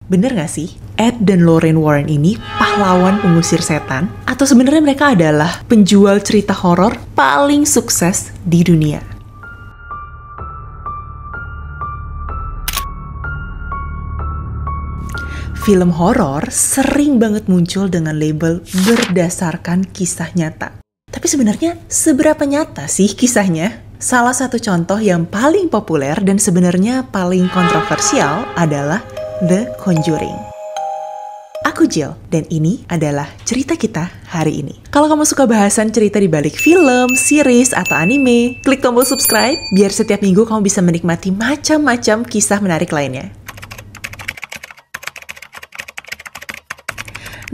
Bener gak sih? Ed dan Lorraine Warren ini pahlawan pengusir setan? Atau sebenarnya mereka adalah penjual cerita horor paling sukses di dunia? Film horor sering banget muncul dengan label berdasarkan kisah nyata. Tapi sebenarnya seberapa nyata sih kisahnya? Salah satu contoh yang paling populer dan sebenarnya paling kontroversial adalah The Conjuring. Aku Jill, dan ini adalah cerita kita hari ini. Kalau kamu suka bahasan cerita di balik film, series, atau anime, klik tombol subscribe biar setiap minggu kamu bisa menikmati macam-macam kisah menarik lainnya.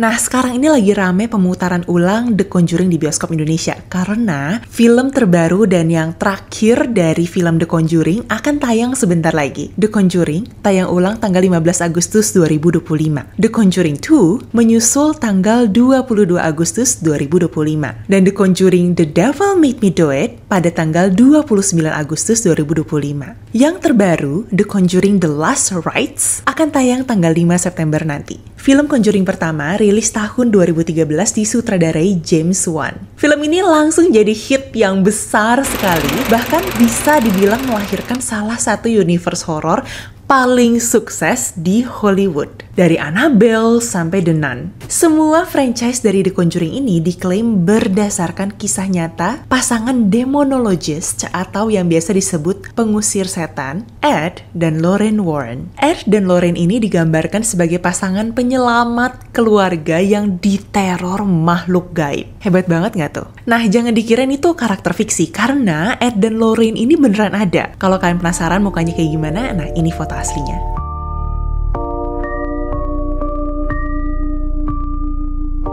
Nah, sekarang ini lagi rame pemutaran ulang The Conjuring di bioskop Indonesia karena film terbaru dan yang terakhir dari film The Conjuring akan tayang sebentar lagi. The Conjuring tayang ulang tanggal 15 Agustus 2025. The Conjuring 2 menyusul tanggal 22 Agustus 2025. Dan The Conjuring The Devil Made Me Do It pada tanggal 29 Agustus 2025. Yang terbaru, The Conjuring The Last Rites akan tayang tanggal 5 September nanti. Film Conjuring pertama rilis tahun 2013 disutradarai James Wan. Film ini langsung jadi hit yang besar sekali, bahkan bisa dibilang melahirkan salah satu universe horor paling sukses di Hollywood. Dari Annabelle sampai The Nun. Semua franchise dari The Conjuring ini diklaim berdasarkan kisah nyata pasangan demonologist atau yang biasa disebut pengusir setan, Ed dan Lorraine Warren. Ed dan Lorraine ini digambarkan sebagai pasangan penyelamat keluarga yang diteror makhluk gaib. Hebat banget nggak tuh? Nah, jangan dikirain itu karakter fiksi, karena Ed dan Lorraine ini beneran ada. Kalau kalian penasaran mukanya kayak gimana, nah ini foto aslinya.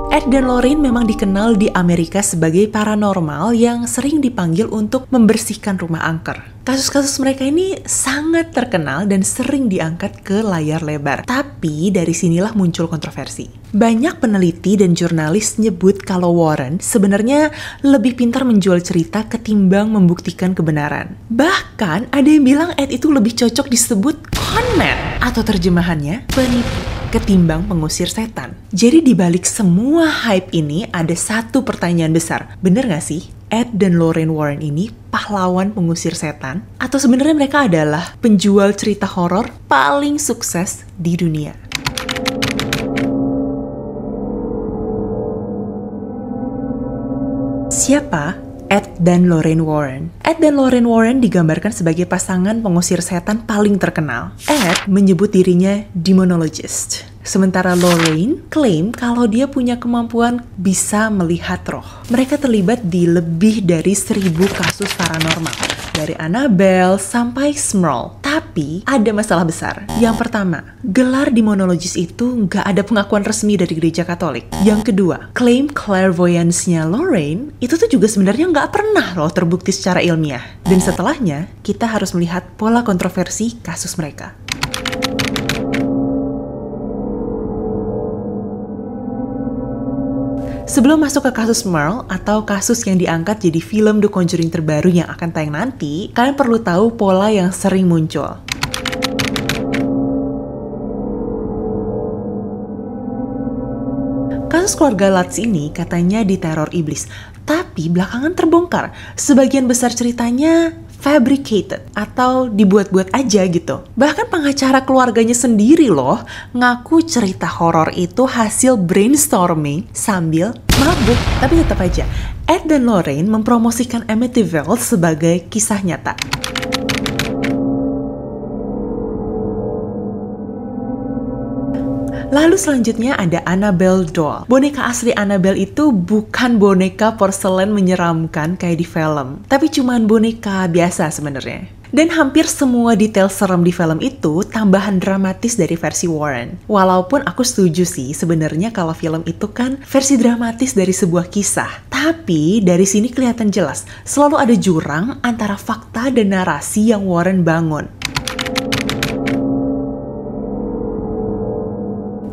Ed dan Lorraine memang dikenal di Amerika sebagai paranormal yang sering dipanggil untuk membersihkan rumah angker. Kasus-kasus mereka ini sangat terkenal dan sering diangkat ke layar lebar. Tapi dari sinilah muncul kontroversi. Banyak peneliti dan jurnalis nyebut kalau Warren sebenarnya lebih pintar menjual cerita ketimbang membuktikan kebenaran. Bahkan ada yang bilang Ed itu lebih cocok disebut conman atau terjemahannya penipu ketimbang pengusir setan. Jadi dibalik semua hype ini ada satu pertanyaan besar. Bener gak sih? Ed dan Lorraine Warren ini pahlawan pengusir setan? Atau sebenarnya mereka adalah penjual cerita horor paling sukses di dunia? Siapa Ed dan Lorraine Warren? Ed dan Lorraine Warren digambarkan sebagai pasangan pengusir setan paling terkenal. Ed menyebut dirinya demonologist. Sementara Lorraine klaim kalau dia punya kemampuan bisa melihat roh. Mereka terlibat di lebih dari 1000 kasus paranormal. Dari Annabelle sampai Smurl. Tapi ada masalah besar. Yang pertama, gelar demonologis itu nggak ada pengakuan resmi dari gereja Katolik. Yang kedua, klaim clairvoyance-nya Lorraine itu tuh juga sebenarnya nggak pernah loh terbukti secara ilmiah. Dan setelahnya, kita harus melihat pola kontroversi kasus mereka. Sebelum masuk ke kasus Merle atau kasus yang diangkat jadi film The Conjuring terbaru yang akan tayang nanti, kalian perlu tahu pola yang sering muncul. Kasus keluarga Lutz ini katanya diteror iblis, tapi belakangan terbongkar. Sebagian besar ceritanya fabricated atau dibuat-buat aja gitu. Bahkan pengacara keluarganya sendiri loh ngaku cerita horor itu hasil brainstorming sambil mabuk. Tapi tetap aja, Ed dan Lorraine mempromosikan Amityville sebagai kisah nyata. Lalu selanjutnya ada Annabelle doll. Boneka asli Annabelle itu bukan boneka porselen menyeramkan kayak di film, tapi cuman boneka biasa sebenarnya. Dan hampir semua detail serem di film itu tambahan dramatis dari versi Warren. Walaupun aku setuju sih sebenarnya kalau film itu kan versi dramatis dari sebuah kisah. Tapi dari sini kelihatan jelas selalu ada jurang antara fakta dan narasi yang Warren bangun.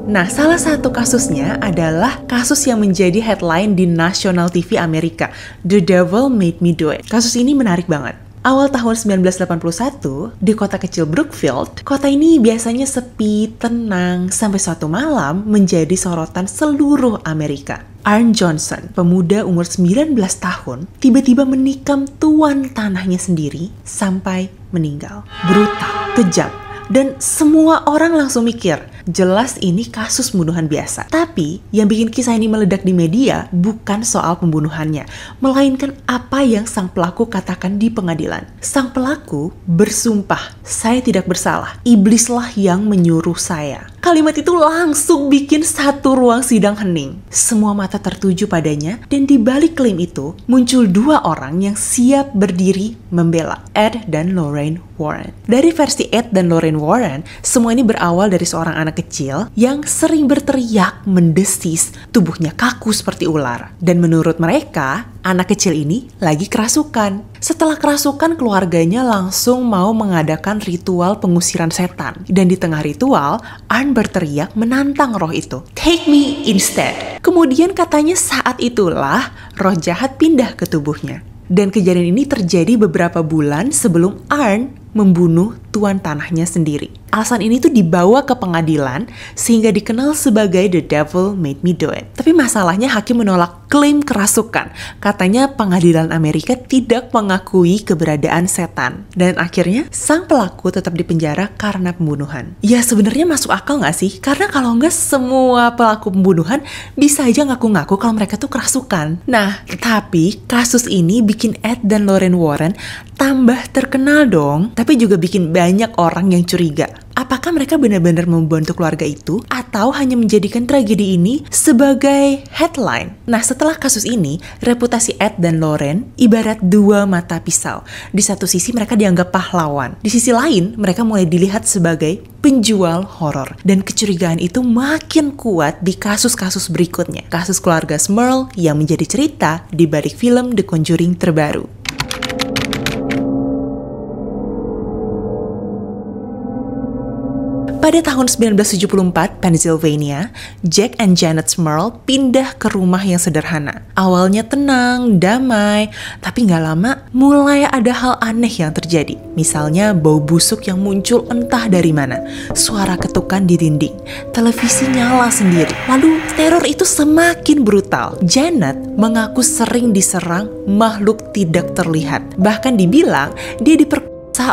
Nah, salah satu kasusnya adalah kasus yang menjadi headline di National TV Amerika, The Devil Made Me Do It. Kasus ini menarik banget. Awal tahun 1981, di kota kecil Brookfield, kota ini biasanya sepi, tenang, sampai suatu malam menjadi sorotan seluruh Amerika. Arn Johnson, pemuda umur 19 tahun, tiba-tiba menikam tuan tanahnya sendiri sampai meninggal. Brutal, kejam, dan semua orang langsung mikir, jelas ini kasus pembunuhan biasa. Tapi yang bikin kisah ini meledak di media bukan soal pembunuhannya, melainkan apa yang sang pelaku katakan di pengadilan. Sang pelaku bersumpah, "Saya tidak bersalah, iblislah yang menyuruh saya." Kalimat itu langsung bikin satu ruang sidang hening. Semua mata tertuju padanya, dan di balik klaim itu muncul dua orang yang siap berdiri membela, Ed dan Lorraine Warren. Dari versi Ed dan Lorraine Warren, semua ini berawal dari seorang anak kecil yang sering berteriak, mendesis, tubuhnya kaku seperti ular. Dan menurut mereka, anak kecil ini lagi kerasukan. Setelah kerasukan, keluarganya langsung mau mengadakan ritual pengusiran setan. Dan di tengah ritual, Arn berteriak menantang roh itu, "Take me instead." Kemudian katanya saat itulah roh jahat pindah ke tubuhnya. Dan kejadian ini terjadi beberapa bulan sebelum Arn membunuh tuan tanahnya sendiri. Alasan ini tuh dibawa ke pengadilan sehingga dikenal sebagai The Devil Made Me Do It. Tapi masalahnya hakim menolak klaim kerasukan. Katanya pengadilan Amerika tidak mengakui keberadaan setan. Dan akhirnya sang pelaku tetap dipenjara karena pembunuhan. Ya sebenarnya masuk akal nggak sih? Karena kalau nggak semua pelaku pembunuhan bisa aja ngaku-ngaku kalau mereka tuh kerasukan. Nah, tapi kasus ini bikin Ed dan Lorraine Warren tambah terkenal dong. Tapi juga bikin banyak orang yang curiga. Apakah mereka benar-benar membantu keluarga itu atau hanya menjadikan tragedi ini sebagai headline? Nah, setelah kasus ini, reputasi Ed dan Lorraine ibarat dua mata pisau. Di satu sisi mereka dianggap pahlawan. Di sisi lain, mereka mulai dilihat sebagai penjual horor. Dan kecurigaan itu makin kuat di kasus-kasus berikutnya. Kasus keluarga Smurl yang menjadi cerita di balik film The Conjuring terbaru. Pada tahun 1974, Pennsylvania, Jack and Janet Smurl pindah ke rumah yang sederhana. Awalnya tenang, damai, tapi nggak lama mulai ada hal aneh yang terjadi. Misalnya bau busuk yang muncul entah dari mana, suara ketukan di dinding, televisi nyala sendiri. Lalu teror itu semakin brutal. Janet mengaku sering diserang makhluk tidak terlihat. Bahkan dibilang dia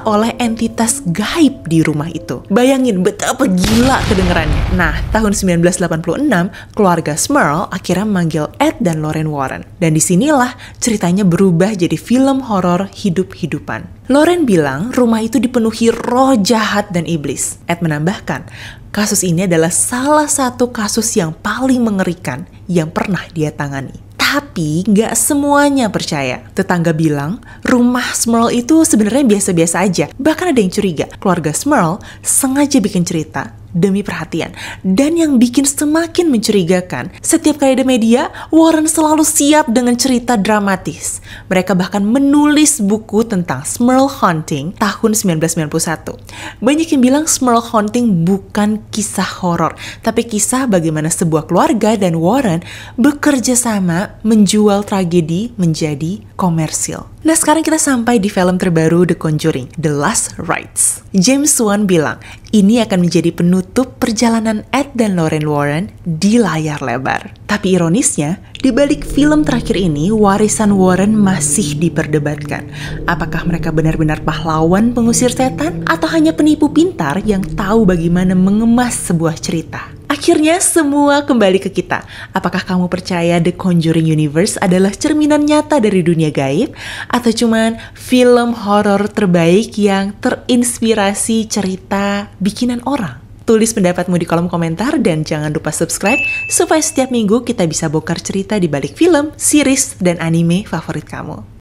oleh entitas gaib di rumah itu. Bayangin betapa gila kedengerannya. Nah, tahun 1986, keluarga Smurl akhirnya memanggil Ed dan Lorraine Warren. Dan disinilah ceritanya berubah jadi film horor hidup-hidupan. Lorraine bilang rumah itu dipenuhi roh jahat dan iblis. Ed menambahkan, kasus ini adalah salah satu kasus yang paling mengerikan yang pernah dia tangani. Tapi nggak semuanya percaya. Tetangga bilang rumah Smurl itu sebenarnya biasa-biasa aja. Bahkan ada yang curiga keluarga Smurl sengaja bikin cerita demi perhatian. Dan yang bikin semakin mencurigakan, setiap kali ada media, Warren selalu siap dengan cerita dramatis. Mereka bahkan menulis buku tentang Smurl Haunting tahun 1991. Banyak yang bilang Smurl Haunting bukan kisah horor, tapi kisah bagaimana sebuah keluarga dan Warren bekerja sama menjual tragedi menjadi komersil. Nah, sekarang kita sampai di film terbaru The Conjuring, The Last Rites. James Wan bilang, ini akan menjadi penutup perjalanan Ed dan Lorraine Warren di layar lebar. Tapi ironisnya, di balik film terakhir ini, warisan Warren masih diperdebatkan. Apakah mereka benar-benar pahlawan pengusir setan? Atau hanya penipu pintar yang tahu bagaimana mengemas sebuah cerita? Akhirnya semua kembali ke kita. Apakah kamu percaya The Conjuring Universe adalah cerminan nyata dari dunia gaib? Atau cuman film horor terbaik yang terinspirasi cerita bikinan orang? Tulis pendapatmu di kolom komentar dan jangan lupa subscribe supaya setiap minggu kita bisa bongkar cerita di balik film, series, dan anime favorit kamu.